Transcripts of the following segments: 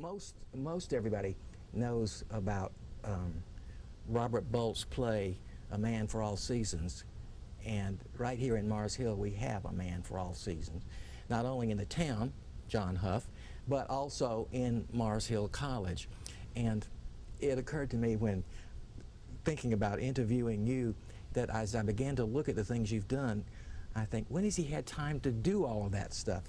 most everybody knows about Robert Bolt's play, A Man for All Seasons, and right here in Mars Hill we have a man for all seasons, not only in the town, John Hough, but also in Mars Hill College. And it occurred to me when thinking about interviewing you that as I began to look at the things you've done, I think, when has he had time to do all of that stuff?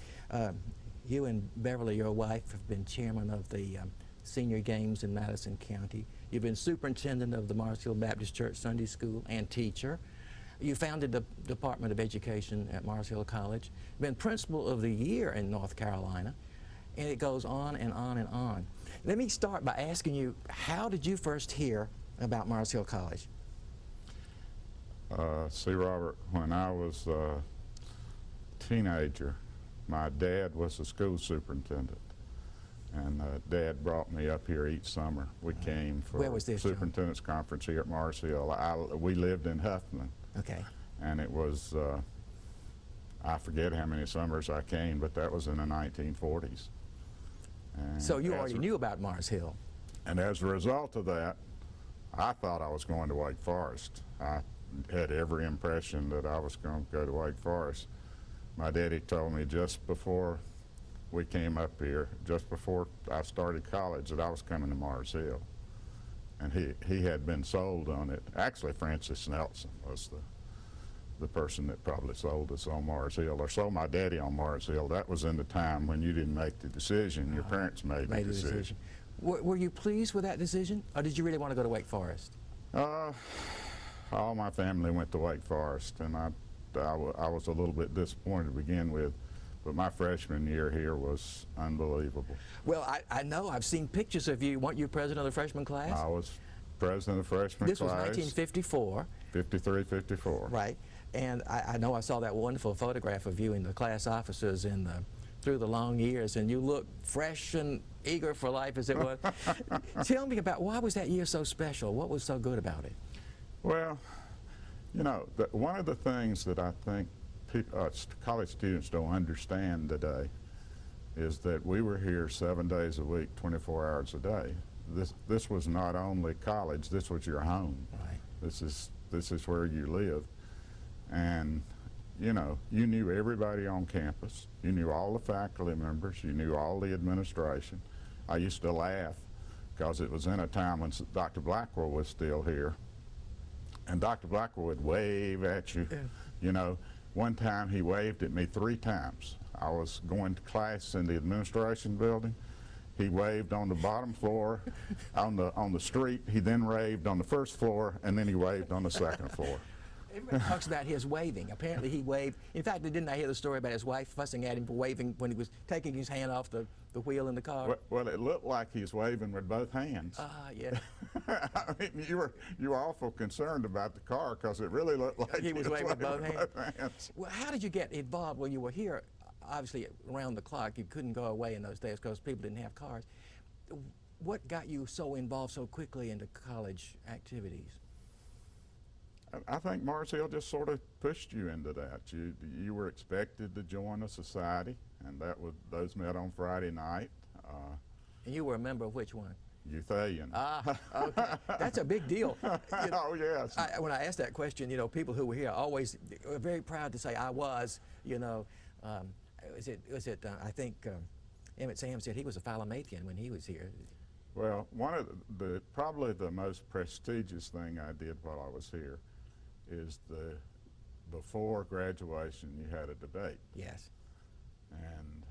You and Beverly, your wife, have been chairman of the senior games in Madison County. You've been superintendent of the Mars Hill Baptist Church Sunday School and teacher. You founded the Department of Education at Mars Hill College, been Principal of the Year in North Carolina, and it goes on and on and on. Let me start by asking you, how did you first hear about Mars Hill College? See, Robert, when I was a teenager, my dad was the school superintendent, and Dad brought me up here each summer. We came for Where was this, Superintendent's Conference here at Mars Hill. We lived in Huffman. Okay. And it was, I forget how many summers I came, but that was in the 1940s. And so you already knew about Mars Hill. And as a result of that, I thought I was going to Wake Forest. I had every impression that I was going to go to Wake Forest. My daddy told me just before we came up here, just before I started college, that I was coming to Mars Hill. And he had been sold on it. Actually, Francis Nelson was the person that probably sold us on Mars Hill, or sold my daddy on Mars Hill. That was in the time when you didn't make the decision, your parents made the decision. Were you pleased with that decision, or did you really want to go to Wake Forest? All my family went to Wake Forest, and I was a little bit disappointed to begin with, but my freshman year here was unbelievable. Well, I know, I've seen pictures of you. Weren't you president of the freshman class? I was president of the freshman class. This was 1954. 53, 54. Right, and I know I saw that wonderful photograph of you and the class officers through the long years, and you look fresh and eager for life as it was. Tell me about, why was that year so special? What was so good about it? Well, you know, one of the things that I think college students don't understand today is that we were here 7 days a week, 24 hours a day. This was not only college, this was your home. Right. This is where you lived. And you know, you knew everybody on campus. You knew all the faculty members. You knew all the administration. I used to laugh because it was in a time when Dr. Blackwell was still here. And Dr. Blackwell would wave at you. Yeah. You know, one time he waved at me 3 times. I was going to class in the administration building. He waved on the bottom floor on the street. He then waved on the first floor, and then he waved on the second floor. Everybody talks about his waving. Apparently he waved. In fact, didn't I hear the story about his wife fussing at him for waving when he was taking his hand off the wheel in the car? Well, it looked like he was waving with both hands. Yeah. I mean, you were awful concerned about the car because it really looked like he was waving with both hands. Well, how did you get involved when you were here? Obviously, around the clock, you couldn't go away in those days because people didn't have cars. What got you so involved so quickly into college activities? I think Mars Hill just sort of pushed you into that. You were expected to join a society, and those met on Friday night. And you were a member of which one? Youthalian. Okay. That's a big deal. Oh, yes. When I asked that question, you know, people who were here always were very proud to say I was, you know, I think Emmett Sam said he was a Philomathian when he was here. Well, one of probably the most prestigious thing I did while I was here is before graduation you had a debate. Yes. And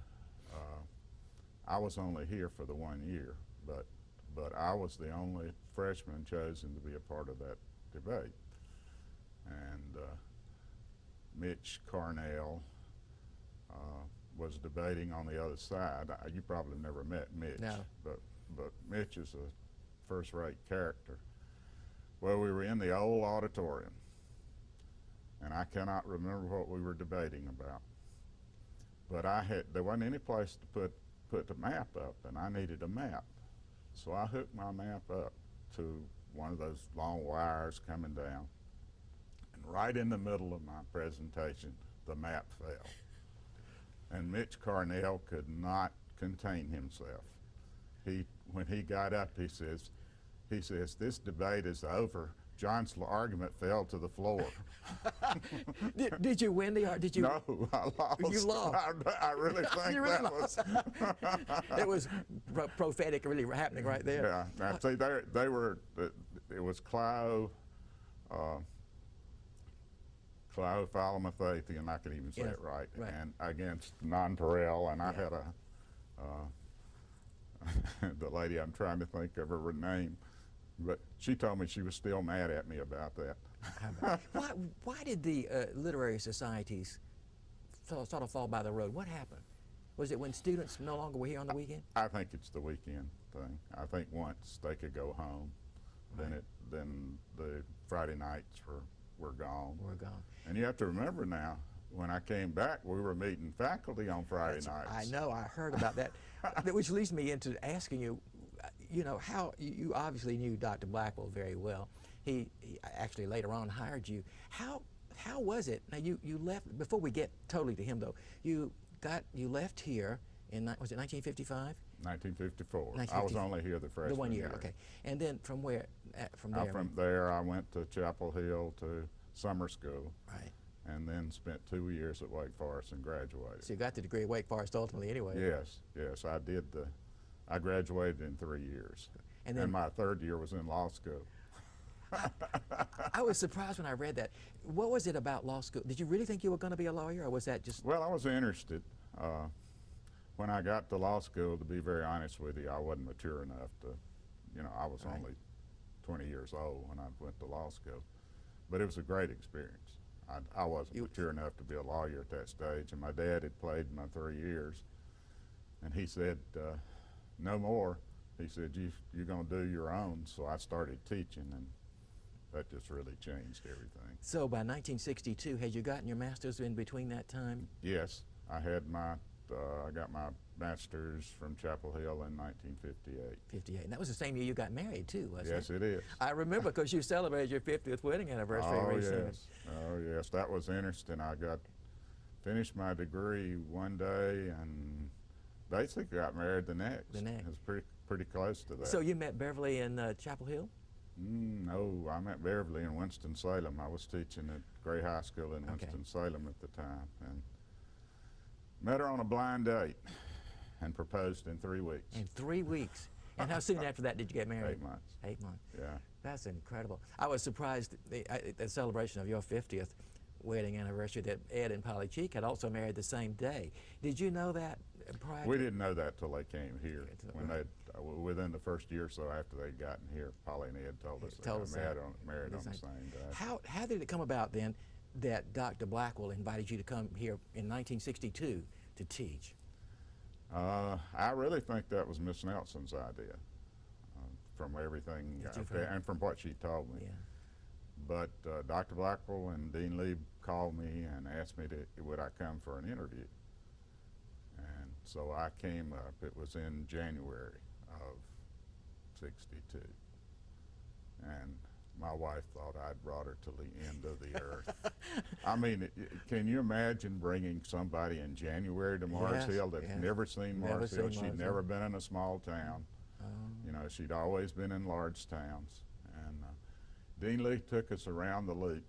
I was only here for the 1 year, but I was the only freshman chosen to be a part of that debate. And Mitch Carnell was debating on the other side. You probably never met Mitch. No. But Mitch is a first-rate character. Well, we were in the old auditorium, and I cannot remember what we were debating about. But there wasn't any place to put the map up, and I needed a map. So I hooked my map up to one of those long wires coming down, and right in the middle of my presentation, the map fell. And Mitch Carnell could not contain himself. when he got up, he says, "This debate is over. John's argument fell to the floor." Did you win the art? Did you? No, I lost. You lost. I really think You really that lost. was. It was prophetic, really happening right there. Yeah. Now, see, they were. It was Clio Philomathathian, I can even say Yes, it right, right. and against Nonpareil, and I Yeah. had the lady, I'm trying to think of her name, but she told me she was still mad at me about that. Why did the literary societies sort of fall by the road? What happened? Was it when students no longer were here on the weekend? I think it's the weekend thing. I think once they could go home, Right. then the Friday nights were gone. We're gone. And you have to remember now, when I came back, we were meeting faculty on Friday nights. I know, I heard about that, which leads me into asking you, you know, how you obviously knew Dr. Blackwell very well. He actually later on hired you. How was it? Now you left, before we get totally to him though, you left here in, was it 1955? 1954. I was only here the freshman The 1 year, year. okay. And then from where, from there? From there, I went to Chapel Hill to summer school, Right. and then spent 2 years at Wake Forest and graduated. So you got the degree at Wake Forest ultimately anyway. Yes, I did I graduated in 3 years. And then- my third year was in law school. I was surprised when I read that. What was it about law school? Did you really think you were going to be a lawyer, or was that just? Well, I was interested. When I got to law school, to be very honest with you, I wasn't mature enough to, I was Right. only 20 years old when I went to law school. But it was a great experience. I wasn't mature enough to be a lawyer at that stage, and my dad had played my 3 years, and he said, no more. He said, you're going to do your own. So I started teaching, and that just really changed everything. So by 1962, had you gotten your master's in between that time? Yes, I had I got my master's from Chapel Hill in 1958. 58. And that was the same year you got married too, wasn't Yes, it is. I remember because you celebrated your 50th wedding anniversary Oh recently. yes, oh yes, that was interesting. I finished my degree one day and basically got married the next. The next. It was pretty close to that. So you met Beverly in Chapel Hill? No, I met Beverly in Winston-Salem. I was teaching at Gray High School in Okay. Winston-Salem at the time, and met her on a blind date and proposed in 3 weeks. In 3 weeks. And how soon after that did you get married? 8 months. 8 months. Yeah. That's incredible. I was surprised at the celebration of your 50th wedding anniversary that Ed and Polly Cheek had also married the same day. Did you know that prior? We didn't know that till they came here. When Right. within the first year or so after they'd gotten here, Polly and Ed told us they got married on the same day. How did it come about then that Dr. Blackwell invited you to come here in 1962 to teach? I really think that was Miss Nelson's idea, from everything That you've heard. and from what she told me. Yeah. But Dr. Blackwell and Dean Lee called me and asked me would I come for an interview. And so I came up. It was in January of '62. And my wife thought I'd brought her to the end of the earth. I mean, can you imagine bringing somebody in January to Mars Hill that's yes. never seen Never Mars Hill? seen She'd Mars never Hill. been in a small town. She'd always been in large towns. And Dean Lee took us around the loop.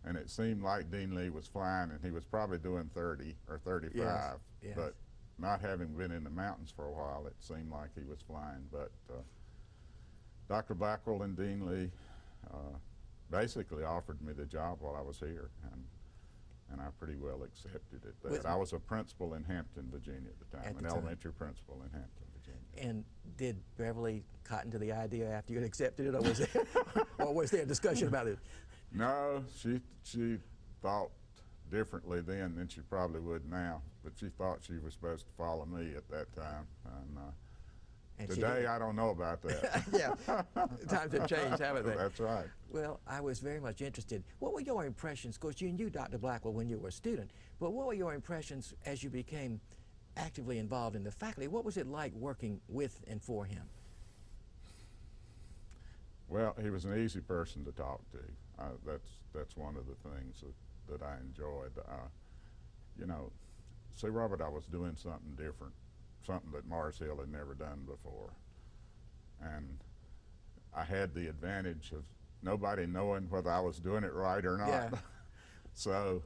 And it seemed like Dean Lee was flying, and he was probably doing 30 or 35. Yes. But not having been in the mountains for a while, it seemed like he was flying. But Dr. Blackwell and Dean Lee basically offered me the job while I was here, and I pretty well accepted it. I was a principal in Hampton, Virginia at the time, an elementary principal in Hampton, Virginia. And did Beverly cotton to the idea after you had accepted it, or was there a discussion about it? No, she thought differently then than she probably would now, but she thought she was supposed to follow me at that time. And today, I don't know about that. Yeah, times have changed, haven't they? That's right. Well, I was very much interested. What were your impressions? Of course, you knew Dr. Blackwell when you were a student, but what were your impressions as you became actively involved in the faculty? What was it like working with and for him? Well, he was an easy person to talk to. That's one of the things that I enjoyed. See, Robert, I was doing something different something that Mars Hill had never done before. And I had the advantage of nobody knowing whether I was doing it right or not. Yeah. So,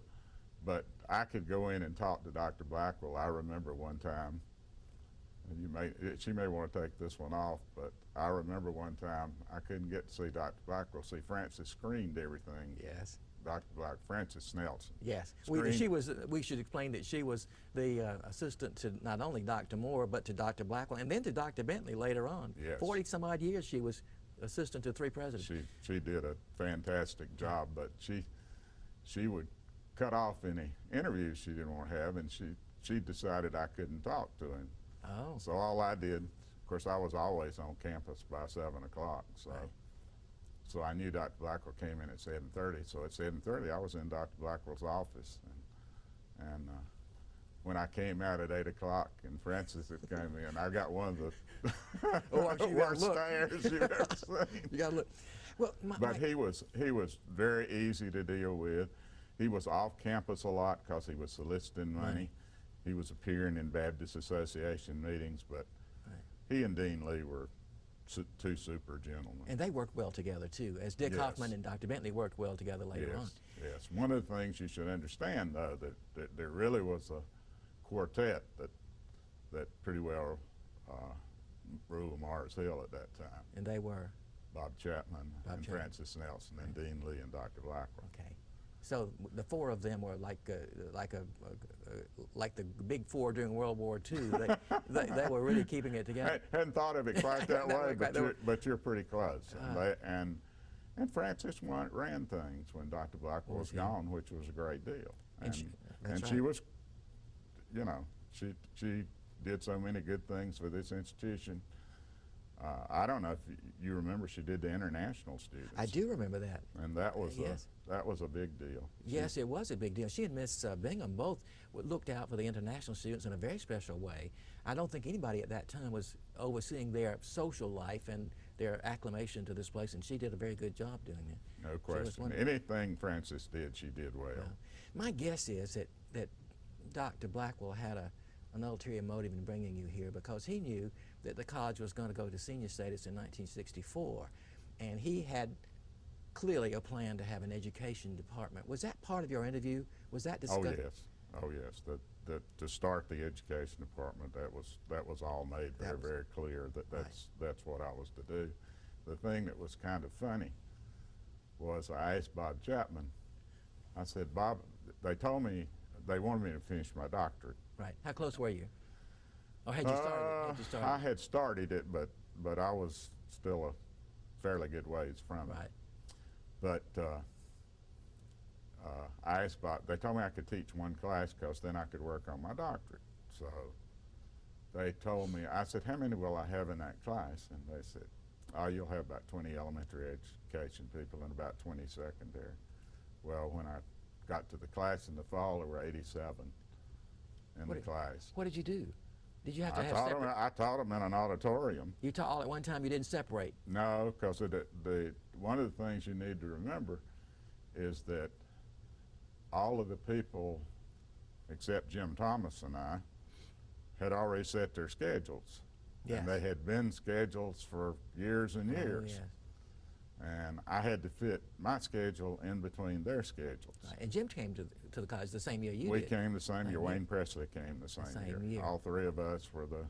but I could go in and talk to Dr. Blackwell. I remember one time, and she may want to take this one off, but I remember one time I couldn't get to see Dr. Blackwell. See, Frances screened everything. Yes. Dr. Frances Nelson. Yes. Screened. We should explain that she was the assistant to not only Dr. Moore, but to Dr. Blackwell, and then to Dr. Bentley later on. Yes. 40 some odd years she was assistant to 3 presidents. She did a fantastic job, but she would cut off any interviews she didn't want to have, and she decided I couldn't talk to him. Oh. So all I did, of course, I was always on campus by 7 o'clock, so. Right. So I knew Dr. Blackwell came in at 7:30. So at 7:30, I was in Dr. Blackwell's office, and when I came out at 8 o'clock, and Frances had come in, I got one of the I'm sure you worst gotta stares you've ever seen. You got to look. Well, But he was very easy to deal with. He was off campus a lot because he was soliciting money. Right. He was appearing in Baptist Association meetings, but Right. he and Dean Lee were two super gentlemen. And they worked well together too, as Dick Yes. Hoffman and Dr. Bentley worked well together later on. Yes. One of the things you should understand, though, that there really was a quartet that pretty well ruled Mars Hill at that time. And they were. Bob Chapman Bob and Chapman. Frances Nelson and Dean Lee and Dr. Blackwell. Okay. So the 4 of them were like the big 4 during World War II. They were really keeping it together. I hadn't thought of it quite that way, but you're pretty close. And Frances ran things when Dr. Blackwell was gone, which was a great deal. And she was, you know, she did so many good things for this institution. I don't know if you remember, she did the international students. I do remember that. And that was Yes. that was a big deal. Yes, it was a big deal. She and Miss Bingham both looked out for the international students in a very special way. I don't think anybody at that time was overseeing their social life and their acclimation to this place, and she did a very good job doing it. No question. Anything Frances did, she did well. Yeah. My guess is that Dr. Blackwell had an ulterior motive in bringing you here because he knew that the college was going to go to senior status in 1964, and he had clearly a plan to have an education department. Was that part of your interview? Was that discussed? Oh yes. To start the education department, that was all made very clear that that's what I was to do. The thing that was kind of funny was I asked Bob Chapman. I said, Bob, they told me they wanted me to finish my doctorate. Right. How close were you? Or had you started? I had started it, but I was still a fairly good ways from it. Right. But I asked Bob, they told me I could teach one class because then I could work on my doctorate. So they told me, I said, how many will I have in that class? And they said, oh, you'll have about 20 elementary education people and about 20 secondary. Well, when I got to the class in the fall, there were 87 in the class. What did you do? Did you have to have separate? I taught them in an auditorium. You taught all at one time, you didn't separate? No, because one of the things you need to remember is that all of the people, except Jim Thomas and I, had already set their schedules. Yes. And they had been schedules for years and years. Oh, yes. And I had to fit my schedule in between their schedules. Right. And Jim came to the college the same year you We did. came the same year. Wayne Presley came the same year. All 3 of us were the.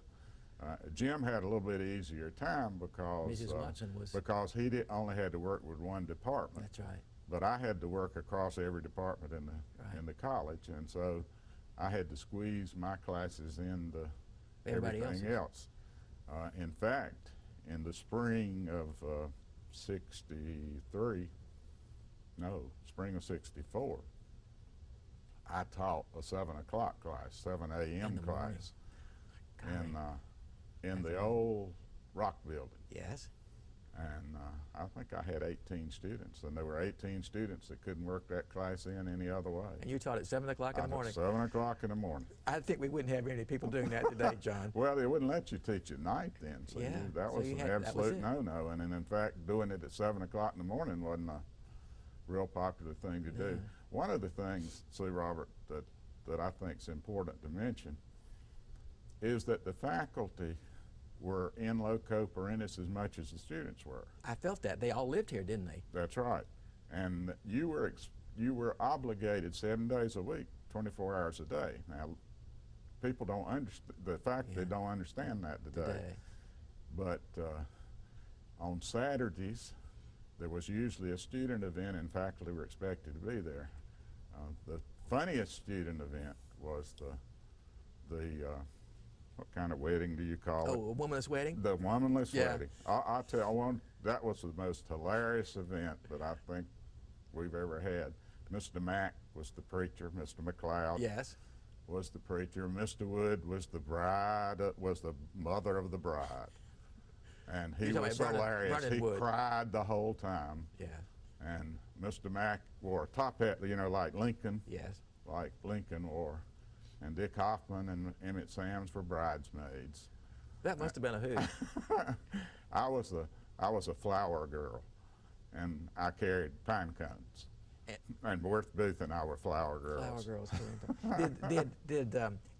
Jim had a little bit easier time because Mrs. Watson was. Because he only had to work with one department. That's right. But I had to work across every department in the college, and so I had to squeeze my classes into everything else. In fact, in the spring of spring of 64, I taught a 7 o'clock class, 7 a.m. class in the old rock building. Yes. And I think I had 18 students, and there were 18 students that couldn't work that class in any other way. And you taught at 7 o'clock in the morning? 7 o'clock in the morning. I think we wouldn't have any people doing that today, John. Well, they wouldn't let you teach at night then, so yeah, that was an absolute no-no. And in fact, doing it at 7 o'clock in the morning wasn't a real popular thing to do. One of the things, see, Robert, that I think is important to mention is that the faculty were in loco parentis as much as the students were. I felt that. They all lived here, didn't they? That's right. And you were obligated 7 days a week, 24 hours a day. Now, people don't understand, the faculty don't understand that today. But on Saturdays, there was usually a student event and faculty were expected to be there. The funniest student event was the what kind of wedding do you call it? Oh, a womanless wedding? The womanless wedding. I'll tell you, that was the most hilarious event that I think we've ever had. Mr. Mack was the preacher, Mr. McLeod was the preacher, Mr. Wood was the bride, was the mother of the bride. And he was hilarious. He cried the whole time. And Mr. Mack wore a top hat, you know, like Lincoln. Like Lincoln wore. And Dick Hoffman and Emmett Sams were bridesmaids. That must have been a hoot. I was a flower girl, and I carried pine cones. And Worth Booth and I were flower girls. Flower girls.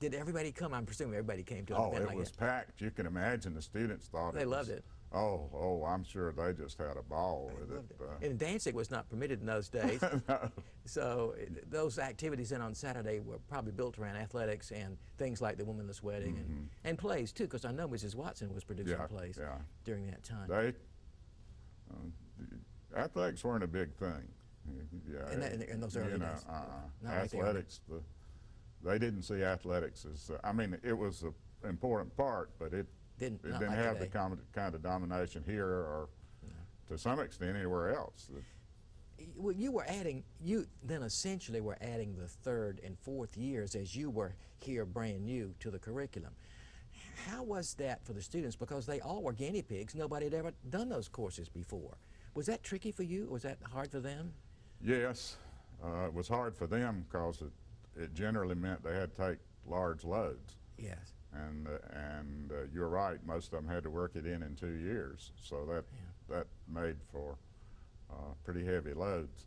Did everybody come? I'm presuming everybody came to an event like that. Oh, it was packed. You can imagine the students thought they loved it. Oh, I'm sure they just had a ball with it. And dancing was not permitted in those days. No. So those activities then on Saturday were probably built around athletics and things like the womanless wedding and plays too, because I know Mrs. Watson was producing plays during that time. Athletics weren't a big thing. In those early days. Athletics, they didn't see athletics as, I mean, it was an important part, but it didn't have the kind of domination here or to some extent anywhere else. Well, you then essentially were adding the third and fourth years as you were here brand new to the curriculum. How was that for the students? Because they all were guinea pigs. Nobody had ever done those courses before. Was that tricky for you? Was that hard for them? Yes, it was hard for them because it generally meant they had to take large loads. Yes. And you're right, most of them had to work it in 2 years, so that made for pretty heavy loads.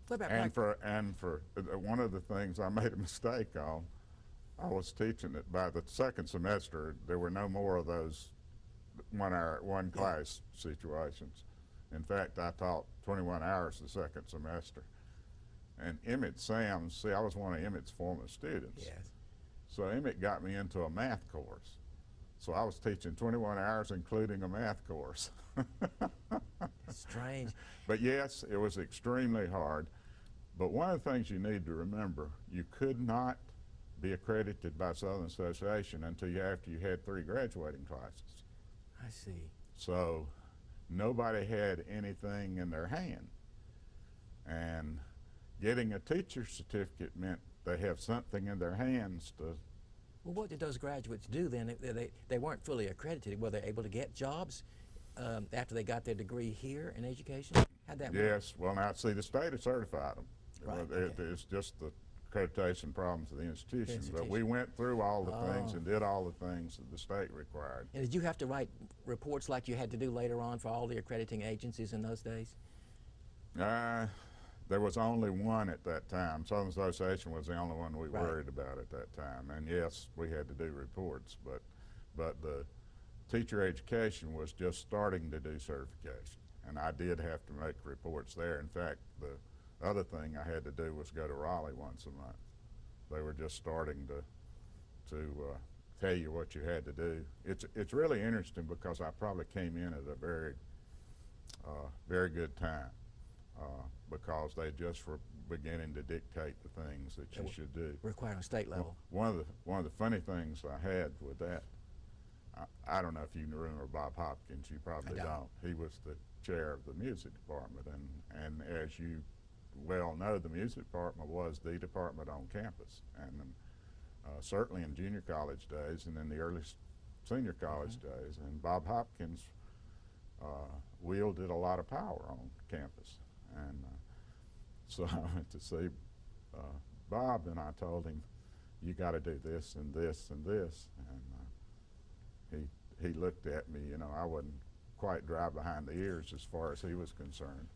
And for one of the things I made a mistake on, I was teaching it by the second semester. There were no more of those one class situations. In fact, I taught 21 hours the second semester. And Emmett Sams, see, I was one of Emmett's former students. Yes. So Emmett got me into a math course. So I was teaching 21 hours, including a math course. Strange. But yes, it was extremely hard. But one of the things you need to remember, you could not be accredited by Southern Association until after you had 3 graduating classes. I see. So nobody had anything in their hand. And getting a teacher's certificate meant they have something in their hands to. Well, what did those graduates do then? They weren't fully accredited. Were they able to get jobs after they got their degree here in education? How'd that work? Yes. Well, now, see, the state has certified them. Right. It's just the accreditation problems of the institution. But we went through all the things and did all the things that the state required. And did you have to write reports like you had to do later on for all the accrediting agencies in those days? There was only one at that time. Southern Association was the only one we worried about at that time. And yes, we had to do reports, but the teacher education was just starting to do certification. And I did have to make reports there. In fact, the other thing I had to do was go to Raleigh once a month. They were just starting to tell you what you had to do. It's really interesting because I probably came in at a very good time. Because they just were beginning to dictate the things that you should do. Required on state level. One of the funny things I had with that, I don't know if you remember Bob Hopkins. You probably don't. He was the chair of the music department, and as you well know, the music department was the department on campus, and certainly in junior college days and in the early senior college days. And Bob Hopkins wielded a lot of power on campus. And so I went to see Bob, and I told him, you got to do this and this and this. And he looked at me, you know, I wasn't quite dry behind the ears as far as he was concerned.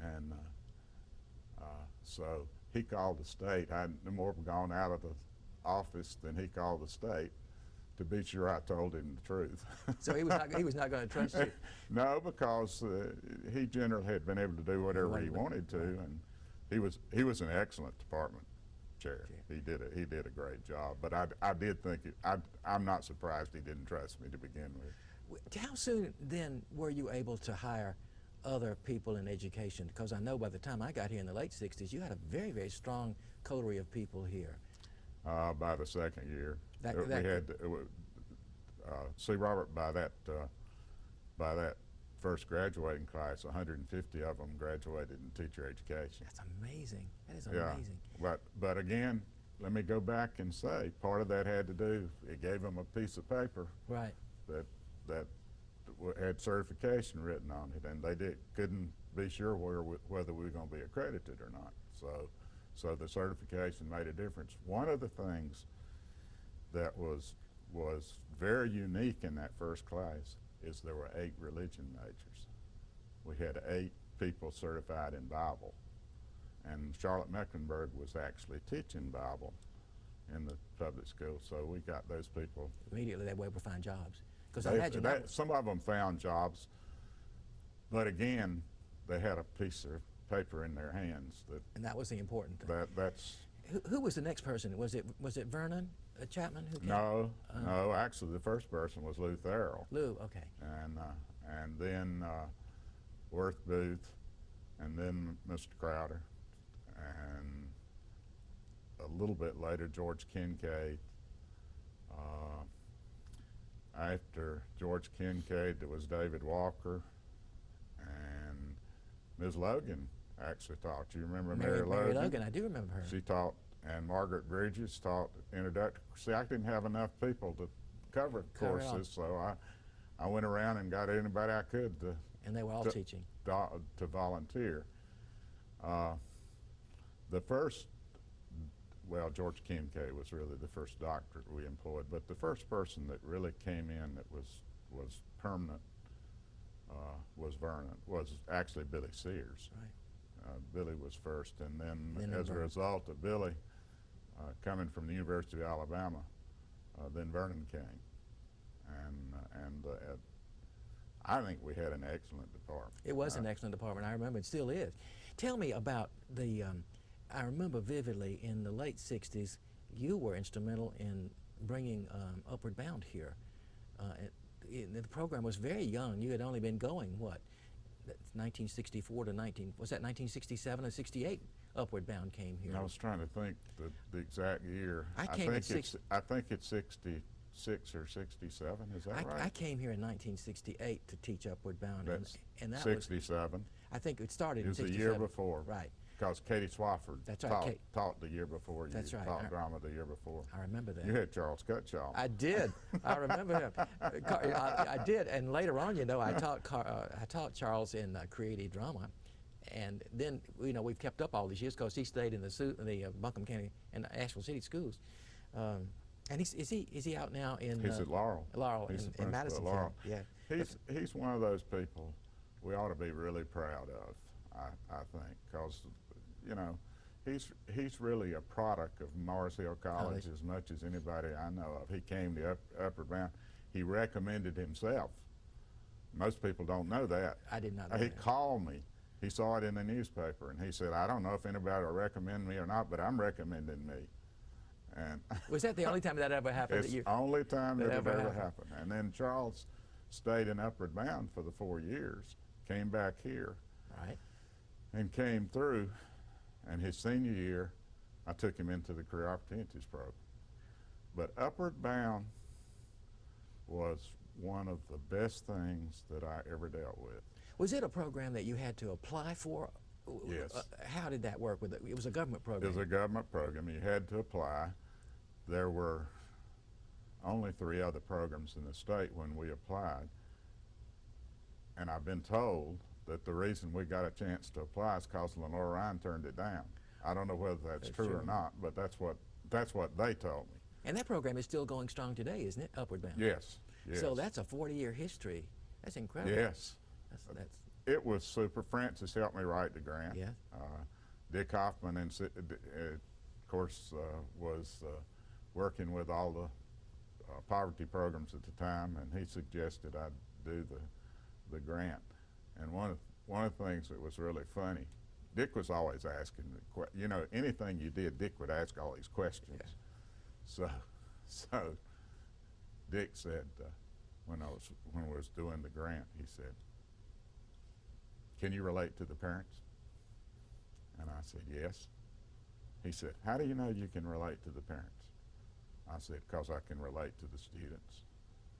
And so he called the state. I'd more gone out of the office than he called the state to be sure I told him the truth. So he was not going to trust you. No, because he generally had been able to do whatever he wanted to, and he was an excellent department chair. He did a great job. But I did think I'm not surprised he didn't trust me to begin with. How soon then were you able to hire other people in education? Because I know by the time I got here in the late 60s, you had a very, very strong coterie of people here. By the second year, we had see, Robert, by that first graduating class, 150 of them graduated in teacher education. That's amazing. That is amazing. But again, let me go back and say, part of that had to do, it gave them a piece of paper Right. that had certification written on it, and they couldn't be sure whether we were going to be accredited or not. So the certification made a difference. One of the things that was very unique in that first class is there were 8 religion majors. We had 8 people certified in Bible, and Charlotte Mecklenburg was actually teaching Bible in the public school, so we got those people. Immediately they were able to find jobs. Because I imagine some of them found jobs, but again, they had a piece of paper in their hands. And that was the important thing. That's. Who was the next person? Was it Vernon Chapman who came? No, no. Actually, the first person was Lou Therrell. Lou, okay. And then Worth Booth, and then Mr. Crowder, and a little bit later George Kincaid. After George Kincaid, there was David Walker, and Ms. Logan actually taught. You remember Mary Logan? Mary Logan, I do remember her. She taught, and Margaret Bridges taught introductory. See, I didn't have enough people to cover courses, so I went around and got anybody I could to. And they were all teaching. To volunteer. The first, well, George Kincaid was really the first doctor we employed, but the first person that really came in that was permanent was actually Billy Sears. Right. Billy was first, and then as a result of Billy coming from the University of Alabama, then Vernon came, and I think we had an excellent department. It was an excellent department. I remember it still is. Tell me about the. I remember vividly in the late '60s, you were instrumental in bringing Upward Bound here. The program was very young. You had only been going, what, 1964 to was that 1967 or 68? Upward Bound came here. I was trying to think the exact year. I think it's 66 or 67. Is that right? I came here in 1968 to teach Upward Bound, and that 67. I think it started in 67. It was the year before. Right. Because Katie Swafford taught the year before. That's right. Taught drama the year before. I remember that. You had Charles Cutshall. I did. I remember him. I did, and later on, you know, I taught Charles in creative drama, and then we've kept up all these years because he stayed in the Buncombe County and Asheville City schools. And is he out now in? He's at Laurel. Laurel in Madison. Laurel. Yeah. He's one of those people we ought to be really proud of. I think, because he's really a product of Morris Hill College as much as anybody I know of. He came to Upward Bound. He recommended himself. Most people don't know that. I did not know He that. called me. He saw it in the newspaper, and he said, I don't know if anybody will recommend me or not, but I'm recommending me. And was that the only time that ever happened? It's the only time that it ever happened. And then Charles stayed in Upward Bound for the 4 years, came back here. Right. And came through, and his senior year, I took him into the Career Opportunities program. But Upward Bound was one of the best things that I ever dealt with. Was it a program that you had to apply for? Yes. How did that work? It was a government program. It was a government program. You had to apply. There were only 3 other programs in the state when we applied, and I've been told that the reason we got a chance to apply is because Lenore Ryan turned it down. I don't know whether that's true or not, but that's what they told me. And that program is still going strong today, isn't it? Upward Bound. Yes. Yes. So that's a 40-year history. That's incredible. Yes. It was super. Francis helped me write the grant. Yeah. Dick Hoffman, of course, was working with all the poverty programs at the time, and he suggested I do the grant. And one of the things that was really funny, Dick was always asking, you know, anything you did, Dick would ask all these questions. Yeah. So Dick said, when we was doing the grant, he said, "Can you relate to the parents?" And I said, "Yes." He said, "How do you know you can relate to the parents?" I said, "Because I can relate to the students."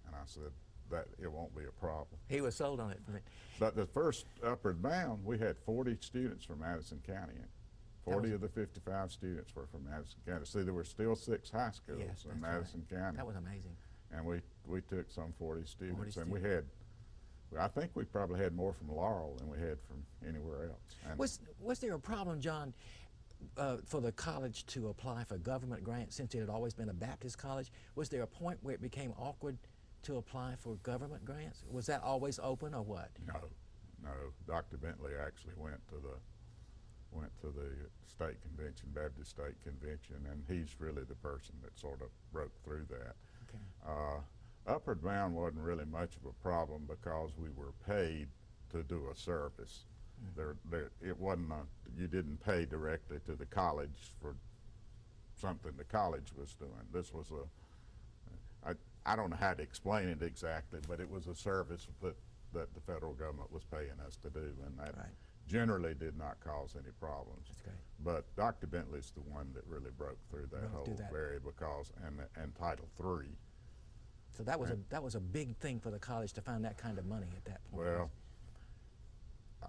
And I said, "That it won't be a problem." He was sold on it. But the first Upward Bound, we had 40 students from Madison County. 40 of the 55 students were from Madison County. See, there were still 6 high schools in Madison County. That was amazing. And we took some 40 students. 40 and we had, I think we probably had more from Laurel than we had from anywhere else. And was there a problem, John, for the college to apply for government grants since it had always been a Baptist college? Was there a point where it became awkward to apply for government grants? Was that always open or what? No. Dr. Bentley actually went to the state convention, Baptist State Convention, and he's really the person that sort of broke through that. Okay. Upward Bound wasn't really much of a problem because we were paid to do a service. It wasn't you didn't pay directly to the college for something the college was doing. This was I don't know how to explain it exactly, but it was a service that the federal government was paying us to do, and that generally did not cause any problems. That's great. But Dr. Bentley's the one that really broke through that whole area because, and Title III. So that was a big thing for the college to find that kind of money at that point. Well,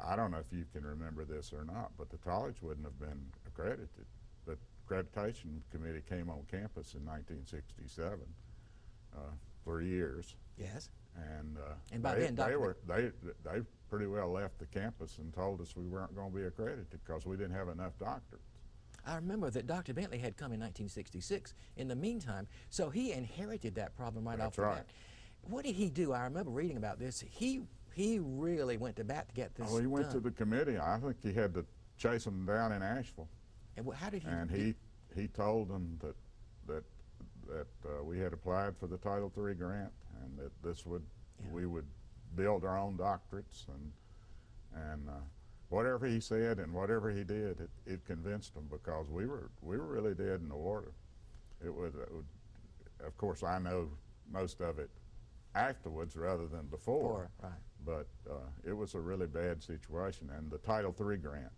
I don't know if you can remember this or not, but the college wouldn't have been accredited. The accreditation committee came on campus in 1967, 3 years. Yes. And by then, they pretty well left the campus and told us we weren't going to be accredited because we didn't have enough doctorates. I remember that Dr. Bentley had come in 1966 in the meantime, so he inherited that problem right off the bat. What did he do? I remember reading about this. He really went to bat to get this he went done. to the committee. I think he had to chase them down in Asheville. And how did he? And he told them that we had applied for the Title III grant and that we would build our own doctorates and whatever he said and whatever he did, it convinced them because we were really dead in the water. It would, of course, I know most of it afterwards rather than before. Right. But it was a really bad situation, and the Title III grant,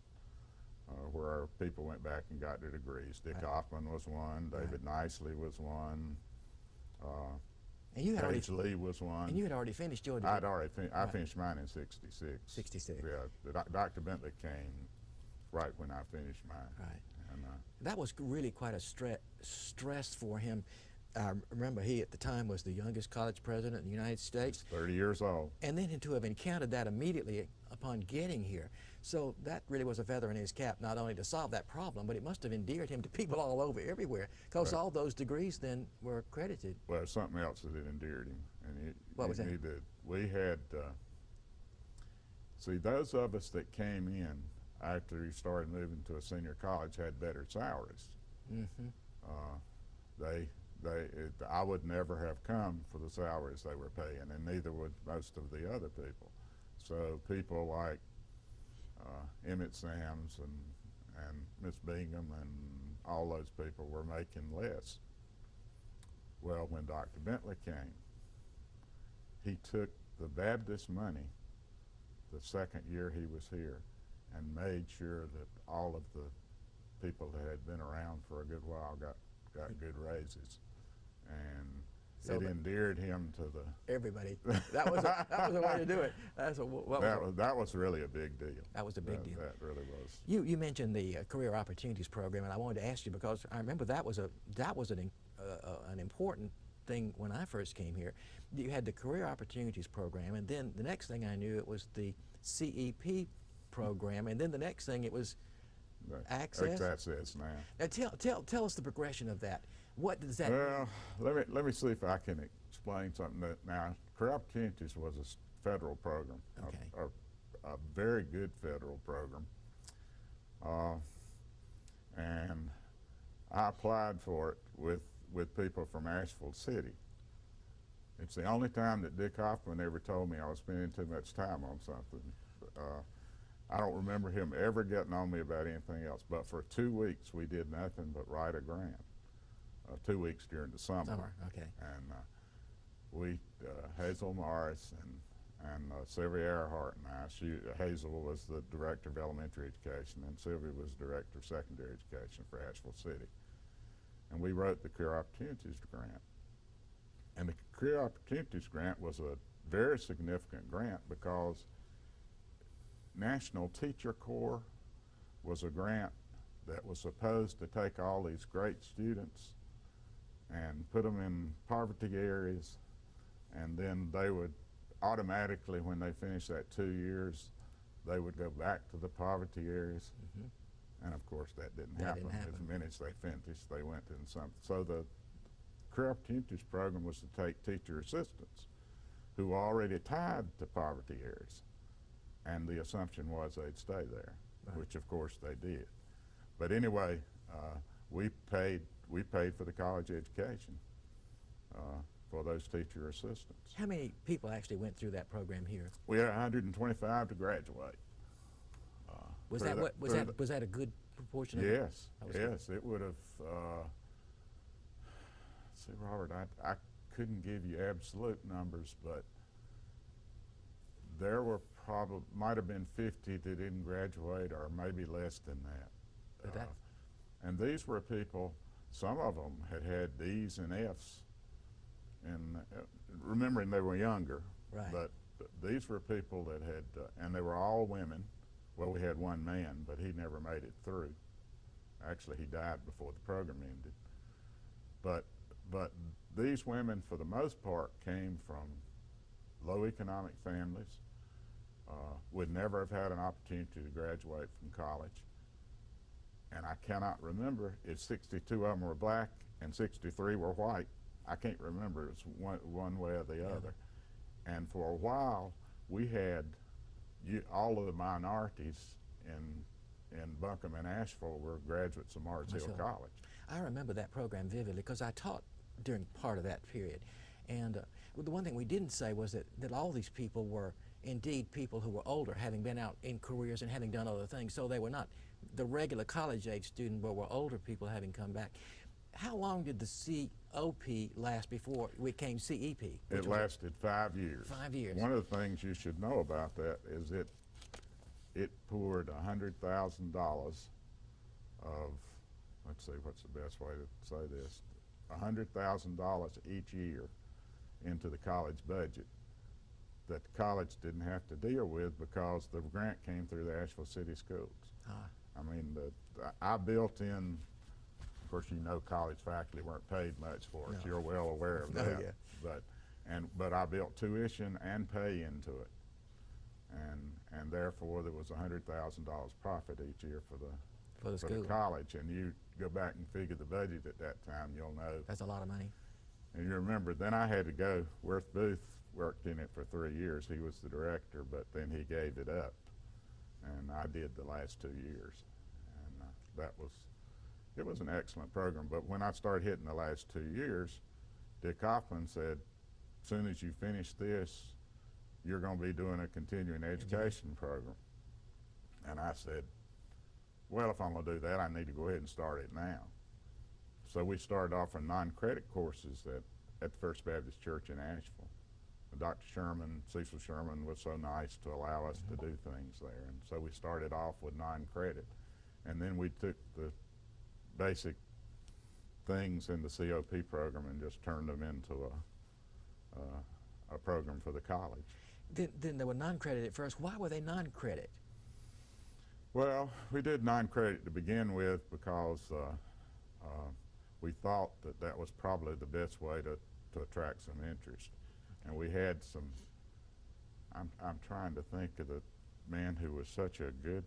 where our people went back and got their degrees. Dick Hoffman was one. David Nicely was one. And you had Paige Lee was one. And you had already finished your degree. I'd already I finished mine in '66. 66. Yeah, Dr. Bentley came right when I finished mine. Right. And, that was really quite a stress for him. I remember he at the time was the youngest college president in the United States. 30 years old. And then to have encountered that immediately upon getting here. So that really was a feather in his cap, not only to solve that problem, but it must have endeared him to people all over, everywhere, because all those degrees then were accredited. Well, something else that endeared him. And what was that? We had, see, those of us that came in after he started moving to a senior college had better salaries. Mm-hmm. I would never have come for the salaries they were paying, and neither would most of the other people. So people like Emmett Sams and Miss Bingham and all those people were making less. Well, when Dr. Bentley came, he took the Baptist money the second year he was here and made sure that all of the people that had been around for a good while got good raises. And so it endeared him to everybody. That was a way to do it. That was really a big deal. That was a big deal. That really was. You mentioned the Career Opportunities Program, and I wanted to ask you because I remember that was an important thing when I first came here. You had the Career Opportunities Program, and then the next thing I knew it was the CEP program, and then the next thing it was Access. Access now. Now tell us the progression of that. What does that? Well, let me see if I can explain something. Now, Career Opportunities was a federal program, okay. a very good federal program, and I applied for it with people from Asheville City. It's the only time that Dick Hoffman ever told me I was spending too much time on something. I don't remember him ever getting on me about anything else. But for 2 weeks, we did nothing but write a grant. 2 weeks during the summer. Summer, okay. And we, Hazel Morris and Sylvia Earhart and I, Hazel was the director of elementary education and Sylvia was director of secondary education for Asheville City. And we wrote the Career Opportunities Grant. And the Career Opportunities Grant was a very significant grant because National Teacher Corps was a grant that was supposed to take all these great students and put them in poverty areas, and then they would automatically, when they finished that 2 years, they would go back to the poverty areas. And of course that didn't happen. As many as they finished, they went to something. So the Career Opportunities program was to take teacher assistants who were already tied to poverty areas, and the assumption was they'd stay there, which of course they did. But anyway, we paid for the college education for those teacher assistants. How many people actually went through that program here? We had 125 to graduate. Was that a good proportion? Yes, yes, it would have. See, Robert, I couldn't give you absolute numbers, but there were might have been 50 that didn't graduate, or maybe less than that. And these were people. Some of them had D's and F's, and remembering they were younger. Right. But these were people that had, and they were all women. Well, we had one man, but he never made it through. Actually, he died before the program ended. But these women, for the most part, came from low economic families, would never have had an opportunity to graduate from college. And I cannot remember if 62 of them were black and 63 were white. I can't remember. It's one way or the other. And for a while, we had all of the minorities in Buncombe and Asheville were graduates of Mars Hill College. I remember that program vividly because I taught during part of that period. And the one thing we didn't say was that all these people were indeed people who were older, having been out in careers and having done other things. So they were not the regular college-age student, but were older people having come back. How long did the COP last before it became CEP? It lasted 5 years. 5 years. One of the things you should know about that is it poured $100,000 of, let's see, what's the best way to say this, $100,000 each year into the college budget that the college didn't have to deal with because the grant came through the Asheville City Schools. I mean, I built in, of course, you know, college faculty weren't paid much for it. No. You're well aware of that. But I built tuition and pay into it, and therefore there was $100,000 profit each year for the college. And you go back and figure the budget at that time, you'll know that's a lot of money. And you remember, then I had to go. Worth Booth worked in it for 3 years. He was the director, but then he gave it up, and I did the last 2 years, and it was an excellent program. But when I started hitting the last 2 years, Dick Hoffman said, as soon as you finish this, you're going to be doing a continuing education program. And I said, well, if I'm going to do that, I need to go ahead and start it now. So we started offering non-credit courses at the First Baptist Church in Asheville. Dr. Sherman, Cecil Sherman, was so nice to allow us to do things there. And so we started off with non-credit. And then we took the basic things in the COP program and just turned them into a program for the college. Then they were non-credit at first. Why were they non-credit? Well, we did non-credit to begin with because we thought that was probably the best way to attract some interest. And we had some, I'm trying to think of the man who was such a good,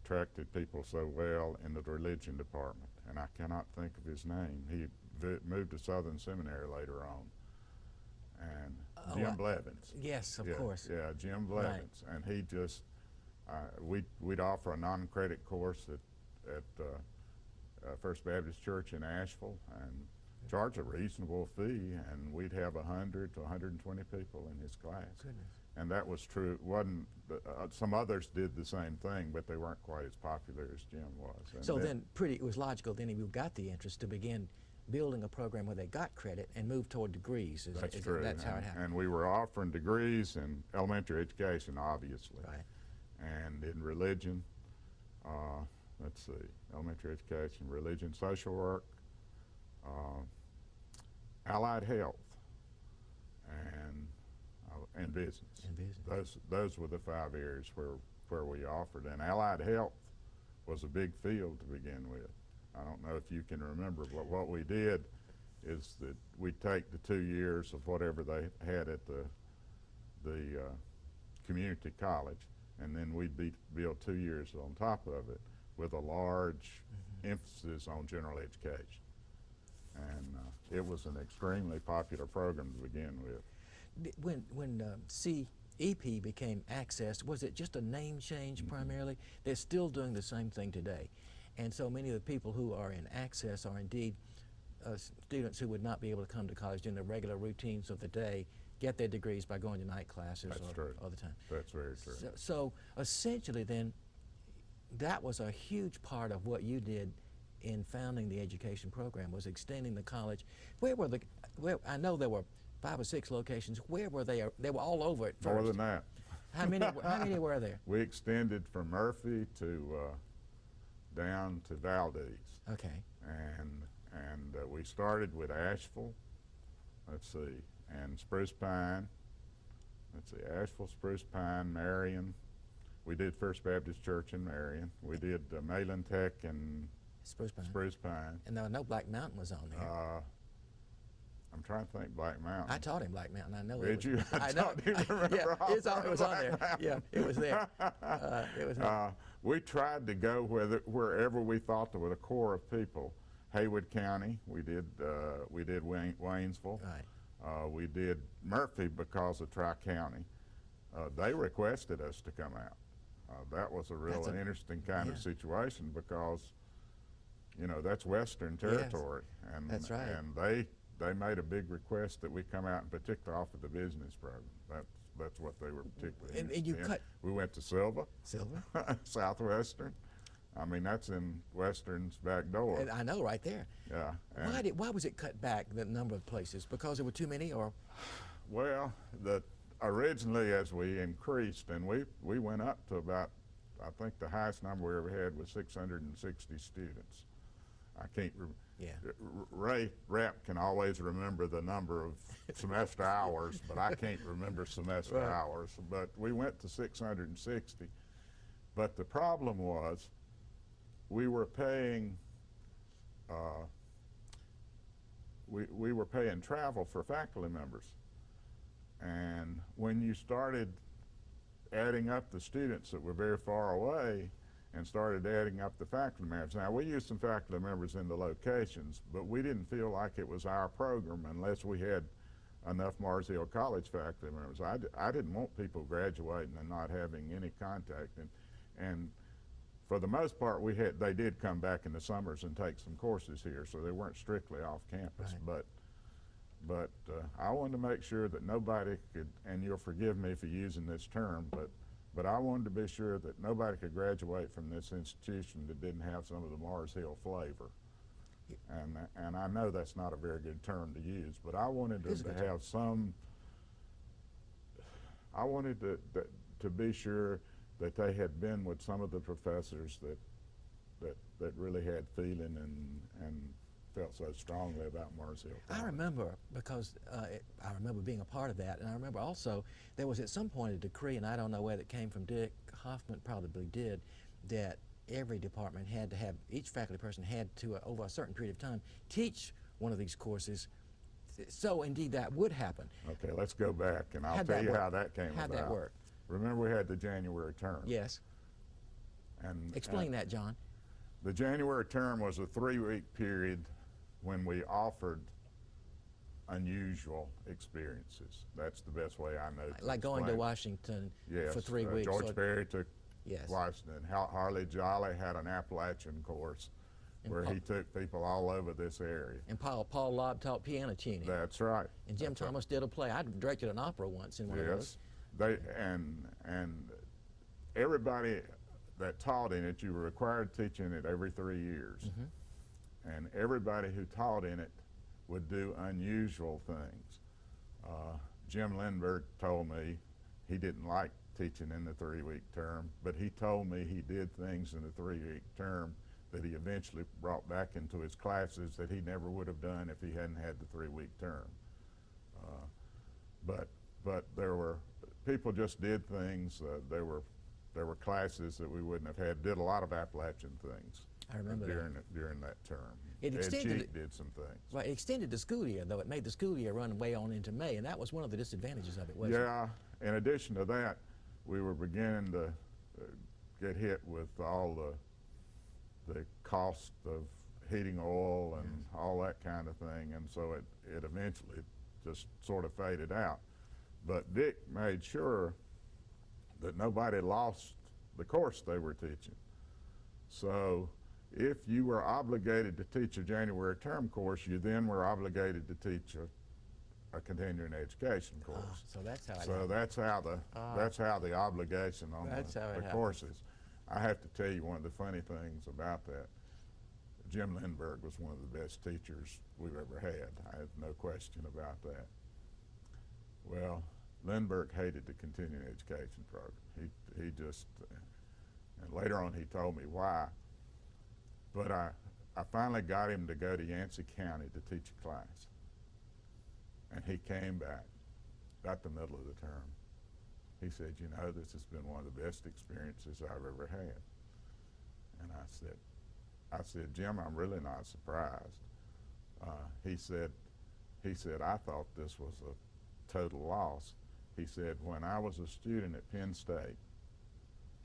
attracted people so well in the religion department, and I cannot think of his name. He moved to Southern Seminary later on. And Jim Blevins. Yes, of course. Yeah, Jim Blevins. Right. And he just, we'd offer a non-credit course First Baptist Church in Asheville and charge a reasonable fee, and we'd have 100 to 120 people in his class. Goodness. And that was true. Wasn't some others did the same thing, but they weren't quite as popular as Jim was. And So then it was logical then he got the interest to begin building a program where they got credit and moved toward degrees. That's true. That's how it happened. And we were offering degrees in elementary education, obviously. Right. And in religion, let's see, elementary education, religion, social work, allied health, and business. And business. Those were the 5 areas where we offered. And allied health was a big field to begin with. I don't know if you can remember, but what we did is that we'd take the 2 years of whatever they had at the community college, and then we'd build 2 years on top of it with a large emphasis on general education. And it was an extremely popular program to begin with. When CEP became Access, was it just a name change primarily? They're still doing the same thing today. And so many of the people who are in Access are indeed students who would not be able to come to college during the regular routines of the day, get their degrees by going to night classes all the time. That's very true. So essentially then, that was a huge part of what you did in founding the education program, was extending the college. I know there were 5 or 6 locations. Where were they? They were all over at first. More than that. How many were there? We extended from Murphy to down to Valdez. Okay. And we started with Asheville, let's see, and Spruce Pine. Let's see, Asheville, Spruce Pine, Marion. We did First Baptist Church in Marion. We did Malin Tech and Spruce Pine. And I know Black Mountain was on there. I'm trying to think Black Mountain. I taught him Black Mountain. I know. Did you? I know. Yeah, it was on there. Yeah, it was there. It was there. We tried to go wherever we thought there was a core of people. Haywood County, we did Waynesville. Right. We did Murphy because of Tri-County. They requested us to come out. That was a real interesting kind of situation because, you know, that's Western territory. Yes, and that's right. And they made a big request that we come out and particularly offer the business program. That's what they were particularly interested in. We went to Silva, Southwestern. I mean, that's in Western's back door. And I know, right there. Yeah. Why was it cut back, the number of places? Because there were too many, or? Well, originally as we increased, and we went up to about, I think the highest number we ever had was 660 students. I can't remember. Yeah. Ray Rapp can always remember the number of semester hours, but I can't remember semester hours. But we went to 660. But the problem was we were paying we were paying travel for faculty members. And when you started adding up the students that were very far away and started adding up the faculty members. Now, we used some faculty members in the locations, but we didn't feel like it was our program unless we had enough Mars Hill College faculty members. I didn't want people graduating and not having any contact. And for the most part, they did come back in the summers and take some courses here, so they weren't strictly off campus. Right. But I wanted to make sure that nobody could, and you'll forgive me for using this term, but I wanted to be sure that nobody could graduate from this institution that didn't have some of the Mars Hill flavor. And I know that's not a very good term to use, but I wanted to have some, I wanted to be sure that they had been with some of the professors that really had feeling and felt so strongly about Mars Hill College. I remember, because I remember being a part of that, and I remember also there was at some point a decree, and I don't know whether it came from Dick Hoffman, probably did, that every department had to have, each faculty person had to, over a certain period of time, teach one of these courses. So indeed that would happen. Okay, let's go back, and I'll tell you how that came about. How'd that work? Remember we had the January term. Yes. Explain that, John. The January term was a 3-week period when we offered unusual experiences. That's the best way I know to Like going to explain. Washington Yes, for 3 weeks. George Berry took Yes. Washington. Harley Jolly had an Appalachian course. And where Paul, he took people all over this area. and Paul Lobb taught piano tuning. That's right. And Jim That's right. Thomas did a play. I directed an opera once in one of those. Yes, and everybody that taught in it, you were required to teach in it every 3 years. And everybody who taught in it would do unusual things. Jim Lindbergh told me he didn't like teaching in the 3-week term, but he told me he did things in the 3-week term that he eventually brought back into his classes that he never would have done if he hadn't had the 3-week term. But there were, people just did things, there were classes that we wouldn't have had, did a lot of Appalachian things. I remember during that term. It extended. Ed did some things. Right, it extended the school year, though. It made the school year run way on into May, and that was one of the disadvantages of it, wasn't it? Yeah, in addition to that, we were beginning to get hit with all the cost of heating oil and all that kind of thing, and so it eventually just sort of faded out. But Dick made sure that nobody lost the course they were teaching. So if you were obligated to teach a January term course, you then were obligated to teach a continuing education course. So that's how it So happened. that's how the obligation on That's how it the happened. courses. I have to tell you one of the funny things about that. Jim Lindbergh was one of the best teachers we've ever had. I have no question about that. Well, Lindbergh hated the continuing education program. He just, and later on he told me why. But I finally got him to go to Yancey County to teach a class. And he came back about the middle of the term. He said, you know, this has been one of the best experiences I've ever had. And I said, Jim, I'm really not surprised. He said, I thought this was a total loss. He said, when I was a student at Penn State,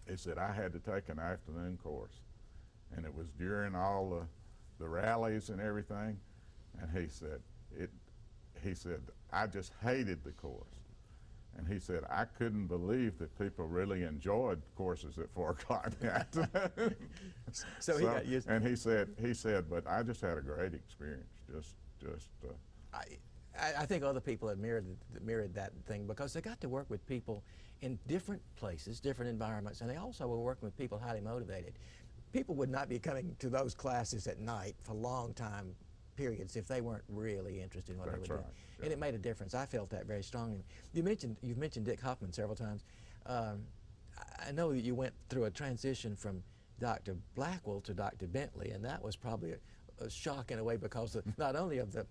he said, I had to take an afternoon course. And it was during all the rallies and everything. And he said, I just hated the course. And he said, I couldn't believe that people really enjoyed courses at 4 o'clock in the afternoon. So he got used. And he said, but I just had a great experience. I think other people have mirrored that thing because they got to work with people in different places, different environments, and they also were working with people highly motivated. People would not be coming to those classes at night for long time periods if they weren't really interested in what they were doing. Yeah. And it made a difference. I felt that very strongly. You've mentioned Dick Hoffman several times. I know that you went through a transition from Dr. Blackwell to Dr. Bentley, and that was probably a shock in a way because not only of the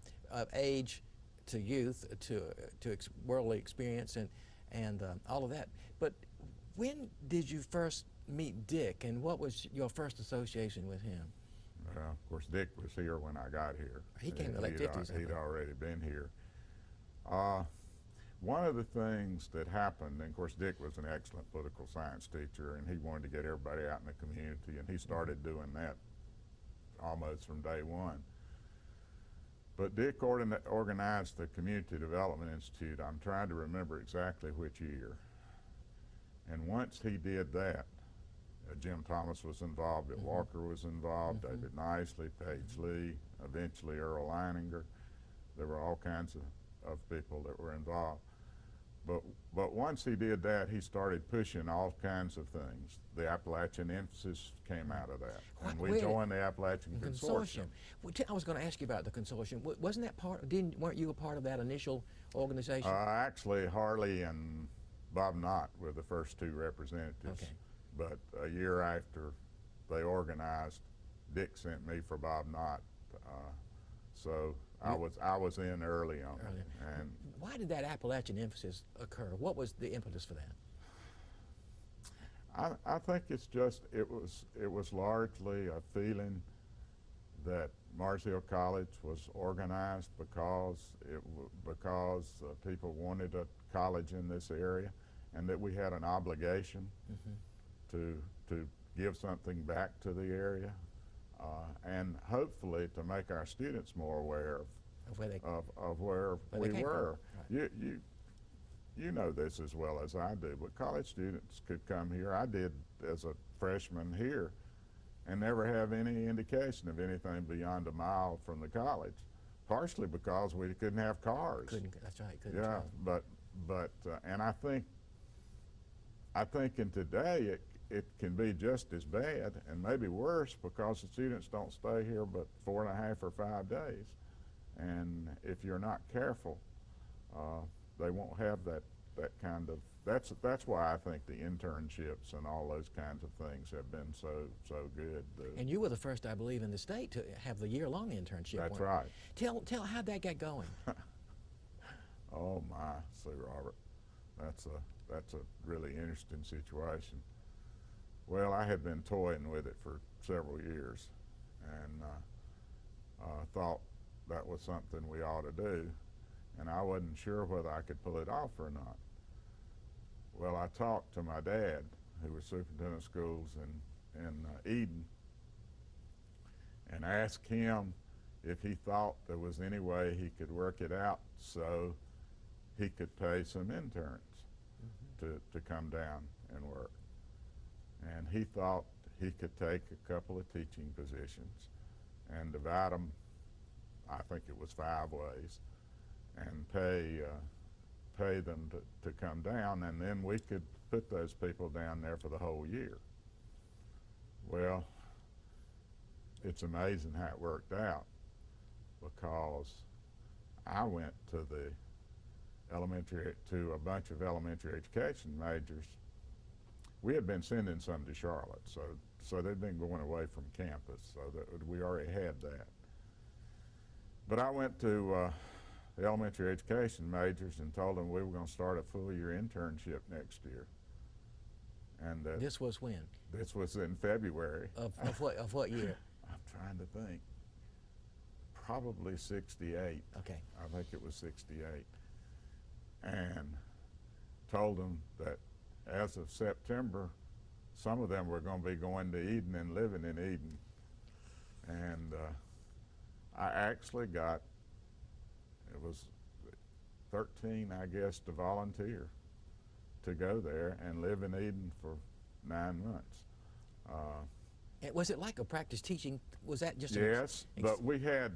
age to youth to worldly experience and all of that, but when did you first meet Dick, and what was your first association with him? Well, of course, Dick was here when I got here. He came in the late 50s. He'd already been here. One of the things that happened, and of course Dick was an excellent political science teacher, and he wanted to get everybody out in the community, and he started doing that almost from day one. But Dick organized the Community Development Institute. I'm trying to remember exactly which year. And once he did that, Jim Thomas was involved, Bill Walker was involved, David Nicely, Paige Lee, eventually Earl Leininger. There were all kinds of people that were involved. But once he did that, he started pushing all kinds of things. The Appalachian emphasis came out of that. And we joined the Appalachian Consortium. I was going to ask you about the consortium. Wasn't that part, weren't you a part of that initial organization? Actually, Harley and Bob Knott were the first 2 representatives. Okay. But a year after they organized, Dick sent me for Bob Knott. So I was in early on it. And why did that Appalachian emphasis occur? What was the impetus for that? I think it's just, it was largely a feeling that Mars Hill College was organized because people wanted a college in this area, and that we had an obligation to give something back to the area, and hopefully to make our students more aware of where we were. Right. You know this as well as I do, but college students could come here. I did as a freshman here, and never have any indication of anything beyond a mile from the college, partially because we couldn't have cars. That's right, couldn't Yeah, travel. and I think in today it can be just as bad and maybe worse because the students don't stay here but 4.5 or 5 days, and if you're not careful, they won't have that kind of. That's why I think the internships and all those kinds of things have been so good. And you were the first, I believe, in the state to have the year-long internship. That's right. Tell how'd that get going? Oh my, see, Robert, that's a really interesting situation. Well, I had been toying with it for several years, and thought that was something we ought to do, and I wasn't sure whether I could pull it off or not. Well, I talked to my dad, who was superintendent of schools in Eden, and asked him if he thought there was any way he could work it out so he could pay some interns to come down and work. And he thought he could take a couple of teaching positions and divide them, I think it was 5 ways, and pay them to come down, and then we could put those people down there for the whole year. Well, it's amazing how it worked out, because I went to a bunch of elementary education majors. We had been sending some to Charlotte, so they'd been going away from campus, so that we already had that. But I went to the elementary education majors and told them we were going to start a full-year internship next year. And This was when? This was in February. Of what year? I'm trying to think. Probably 68. Okay. I think it was 68. And told them that as of September, some of them were going to be going to Eden and living in Eden. And I actually got, it was 13, I guess, to volunteer to go there and live in Eden for 9 months. Was it like a practice teaching? Was that just Yes, but we had,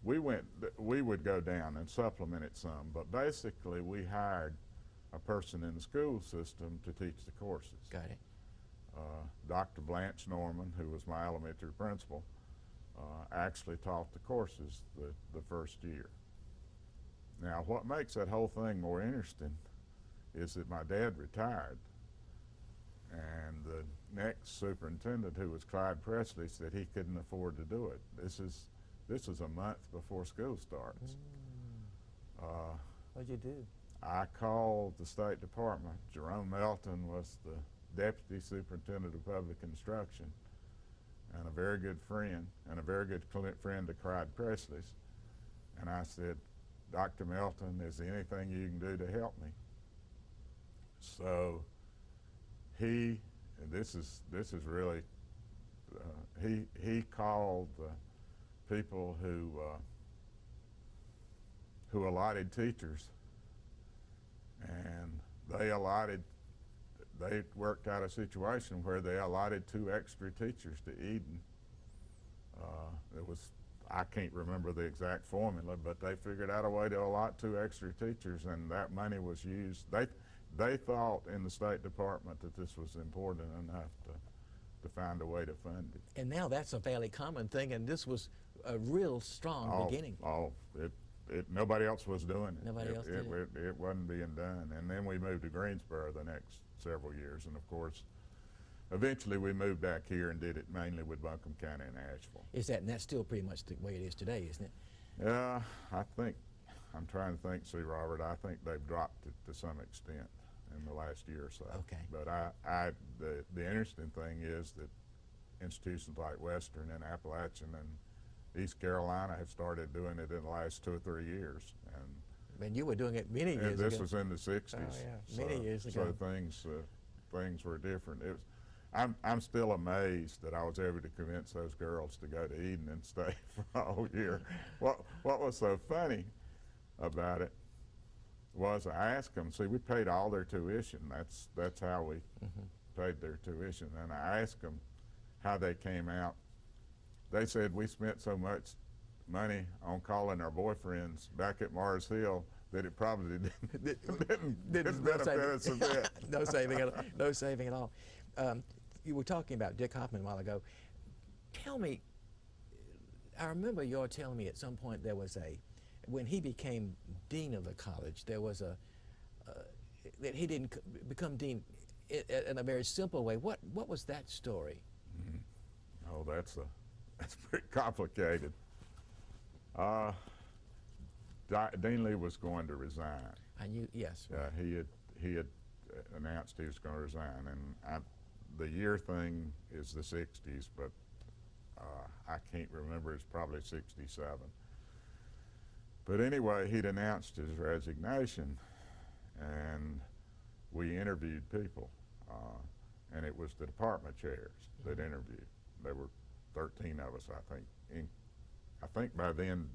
we would go down and supplement it some, but basically we hired a person in the school system to teach the courses. Got it. Dr. Blanche Norman, who was my elementary principal, actually taught the courses the first year. Now, what makes that whole thing more interesting is that my dad retired, and the next superintendent, who was Clyde Presley, said he couldn't afford to do it. This is a month before school starts. What'd you do? I called the State Department. Jerome Melton was the Deputy Superintendent of Public Instruction, and a very good friend, and a very good friend of Clyde Presley's. And I said, Dr. Melton, is there anything you can do to help me? So he, and this is really, he called the people who allotted teachers, and they worked out a situation where they allotted 2 extra teachers to Eden. I can't remember the exact formula, but they figured out a way to allot 2 extra teachers, and that money was used. They thought in the State Department that this was important enough to find a way to fund it. And now that's a fairly common thing, and this was a real strong beginning. Nobody else was doing it. Nobody else did it. It wasn't being done. And then we moved to Greensboro the next several years, and of course, eventually we moved back here and did it mainly with Buncombe County and Asheville. And that's still pretty much the way it is today, isn't it? Yeah, I'm trying to think, see, Robert, I think they've dropped it to some extent in the last year or so. Okay. But the interesting thing is that institutions like Western and Appalachian and East Carolina have started doing it in the last 2 or 3 years. And you were doing it many years ago. This was in the 60s. Oh, yeah. Many years ago. So things were different. I'm still amazed that I was able to convince those girls to go to Eden and stay for a whole year. What was so funny about it was I asked them, see, we paid all their tuition. That's how we paid their tuition. And I asked them, how they came out. They said we spent so much money on calling our boyfriends back at Mars Hill that it probably didn't benefit us a bit. No saving at all. No saving at all. You were talking about Dick Hoffman a while ago. Tell me, I remember you telling me at some point there was when he became dean of the college, there was that he didn't become dean in a very simple way. What was that story? Mm-hmm. Oh, that's pretty complicated. Dean Lee was going to resign. I knew, yes. He had announced he was going to resign, and the year thing is the 60s, but I can't remember. It's probably 67. But anyway, he'd announced his resignation, and we interviewed people, and it was the department chairs that interviewed. There were 13 of us, I think. I think by then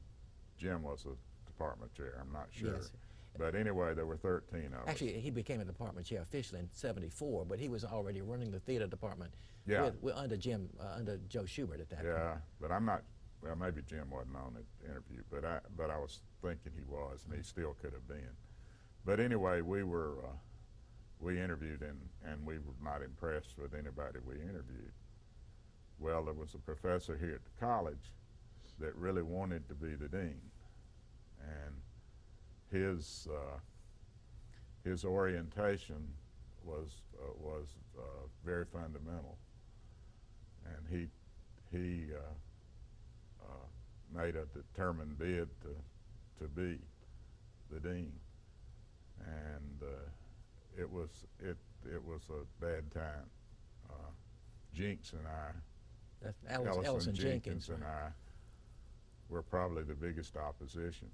Jim was a department chair. I'm not sure. Yes. But anyway, there were 13 of us. Actually, he became a department chair officially in '74, but he was already running the theater department under Joe Schubert at that point. Yeah, but I'm not, well, maybe Jim wasn't on the interview, but I was thinking he was, and he still could have been. But anyway, we interviewed, and we were not impressed with anybody we interviewed. Well, there was a professor here at the college that really wanted to be the dean, and his orientation was very fundamental, and he made a determined bid to be the dean, and it was a bad time. Jinx and I, That's Ellison Jenkins and I, were probably the biggest opposition,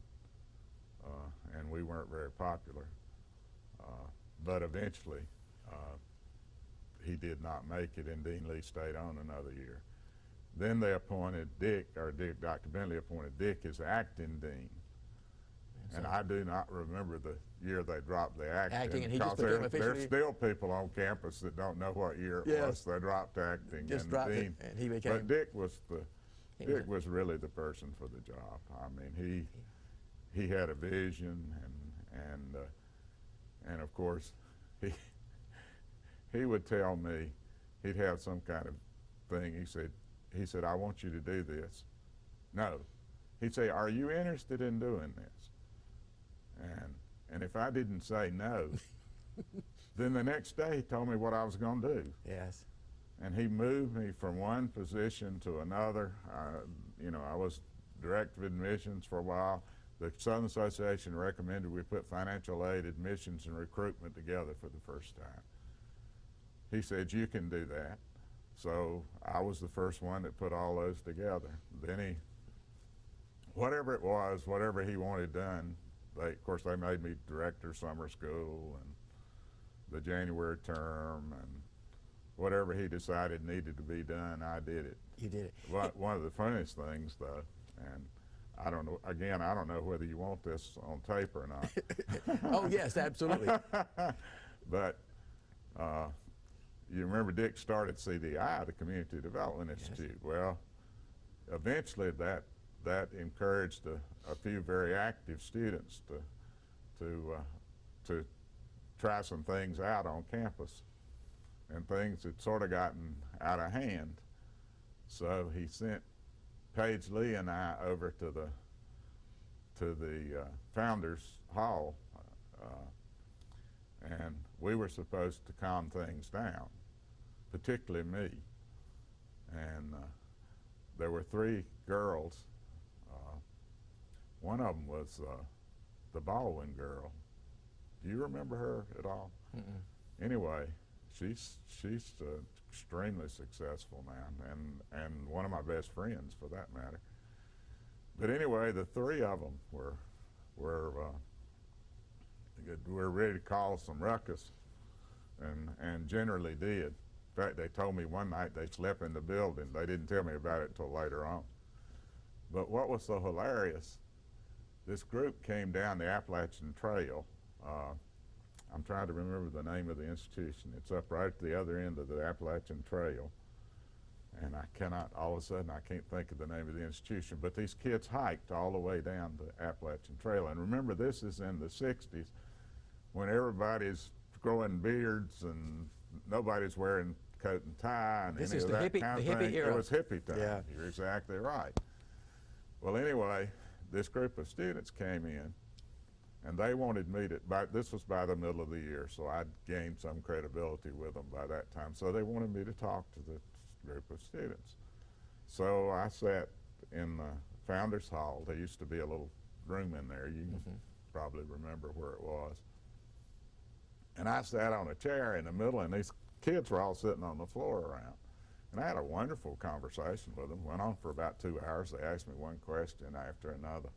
and we weren't very popular. But eventually, he did not make it, and Dean Lee stayed on another year. Then they appointed Dr. Bentley appointed Dick as acting dean. And I do not remember the year they dropped the acting, and he just because became officially. there's still people on campus that don't know what year it was. They dropped acting, Just and dropped dean. it, and he became. But Dick was really the person for the job. I mean, he had a vision, and of course, he would tell me, he'd have some kind of thing. He said, I want you to do this. No. He'd say, are you interested in doing this? And if I didn't say no, then the next day he told me what I was going to do. Yes. And he moved me from one position to another. I was director of admissions for a while. The Southern Association recommended we put financial aid, admissions, and recruitment together for the first time. He said, you can do that. So I was the first one that put all those together. Then whatever it was, whatever he wanted done, of course they made me director of summer school and the January term, and whatever he decided needed to be done, I did it. You did it. One of the funniest things, though, and I don't know whether you want this on tape or not. Oh, yes, absolutely. But you remember Dick started CDI, the Community Development Institute. Well, eventually that encouraged a few very active students to try some things out on campus, and things had sort of gotten out of hand. So he sent Paige Lee and I over to the Founders Hall, and we were supposed to calm things down, particularly me. And there were 3 girls. One of them was the Baldwin girl. Do you remember her at all? Mm-mm. Anyway, she's extremely successful now, and one of my best friends for that matter. But anyway, the 3 of them were ready to cause some ruckus, and generally did. In fact, they told me one night they slept in the building. They didn't tell me about it until later on. But what was so hilarious, this group came down the Appalachian Trail. I'm trying to remember the name of the institution. It's up right at the other end of the Appalachian Trail. And I cannot, all of a sudden, I can't think of the name of the institution, but these kids hiked all the way down the Appalachian Trail. And remember, this is in the 60s when everybody's growing beards and nobody's wearing coat and tie and This any is of the that hippie- kind of the hippie thing. era. It was hippie time. Yeah. You're exactly right. Well, anyway, this group of students came in, and they wanted me to, this was by the middle of the year, so I'd gained some credibility with them by that time. So they wanted me to talk to the group of students. So I sat in the Founders Hall. There used to be a little room in there. You probably remember where it was. And I sat on a chair in the middle, and these kids were all sitting on the floor around. And I had a wonderful conversation with them. Went on for about 2 hours. They asked me one question after another.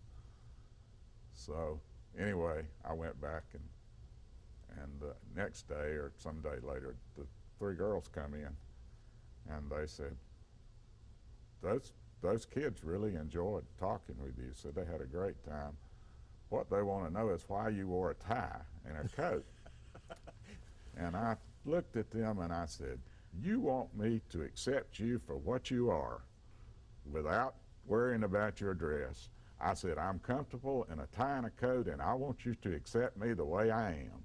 So anyway, I went back, and the next day or some day later, the 3 girls come in, and they said, those kids really enjoyed talking with you. Said they had a great time. What they want to know is why you wore a tie and a coat. And I looked at them and I said, you want me to accept you for what you are without worrying about your dress. I said, I'm comfortable in a tie and a coat, and I want you to accept me the way I am.